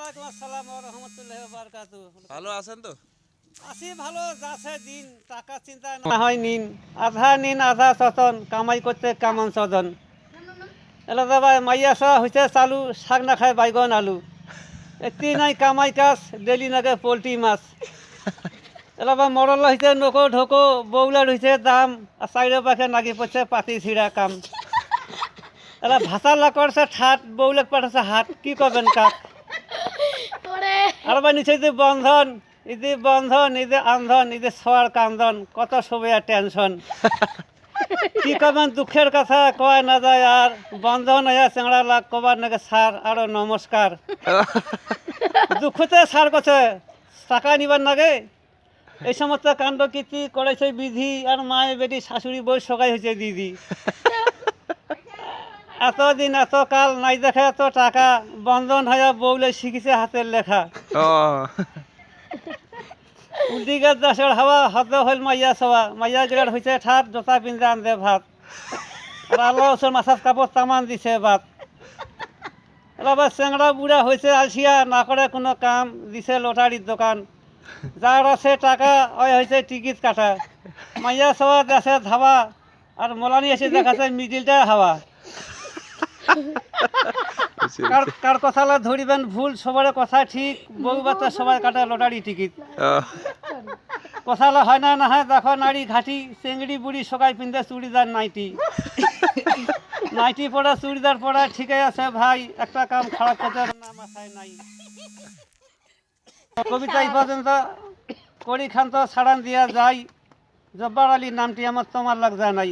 ওয়ালাইকুম আসসালাম ওয়া রাহমাতুল্লাহি ওয়া বারাকাতুহু। ভালো আছেন তো? আছি ভালো, যাচ্ছে দিন, টাকা চিন্তা না হয় নিন, আধা সতন, কামাই করতে কামান সদন। এলা দাদা মাইয়া সা হইছে চালু, শাক না খায় বাইগন আলু। এতি নাই কামাই কাজ, ডেলি নাগে পোলট্রি মাছ। এলা বা মরল হইছে নকো ঢোকো, বৌলার হইছে দাম, আর চাইরে পাখে নাগি পড়ছে পাতি ছিঁড়া কাম। এলা ভাষা লাকড়ছে ঠাট, বৌলেক পাঠাছে হাট, কি করবেন কাক? আর বা নিচে যে বন্ধন, এই যে আন্ধন, এই যে সোয়ার কান্দন, কত সবে আর টেনশন। কি করবেন দুঃখের কথা কয় না যায়, আর বন্ধন হইয়া চেংড়া লাগ কবার নাকি সার আরো নমস্কার। দুঃখতে সার করছে টাকা নিবার নাগে, এই সমস্ত কাণ্ড কীর্তি করেছে বিধি, আর মায়ে বেটি শাশুড়ি বই সগাই হয়েছে দিদি। এতদিন এত কাল নাই দেখে এত টাকা, বন্ধন হইয়া বউলে শিখিছে হাতের লেখা। উল্টি গাছ দাসের হাওয়া হাতে হইল মাইয়া সওয়া, মাইয়া গিরার হয়েছে ঠাট, জোতা পিন্ধে আনতে ভাত। আর আল্লাহ ওসর মাথার কাপড় তামান দিছে বাত। এবার চেংড়া বুড়া হয়েছে আলসিয়া, না করে কোনো কাম, দিছে লটারির দোকান। যার আছে টাকা ওই হয়েছে টিকিট কাটা, মাইয়া সওয়া দেশে ধাবা, আর মোলানি এসে দেখাচ্ছে মিডিলটা হাওয়া। কার কথা ধরিবেন ভুল, সবার কথা ঠিক, বউ বাচ্চা সবাই কাটে লটারি টিকিট। কথালা হয় না হয় দেখো নারী ঘাটি, চেংড়ি বুড়ি সবাই পিন্ধে চুড়িদার নাইটি। নাইটি পড়া চুড়িদার পড়া ঠিকই আছে ভাই, একটা কাম খারাপ করতে না মাথায় নাই। কবিতা এই পর্যন্ত করি খান তো ছাড়ান দিয়া যাই, জব্বার আলীর নামটি আমার তোমার লাগ যায় নাই।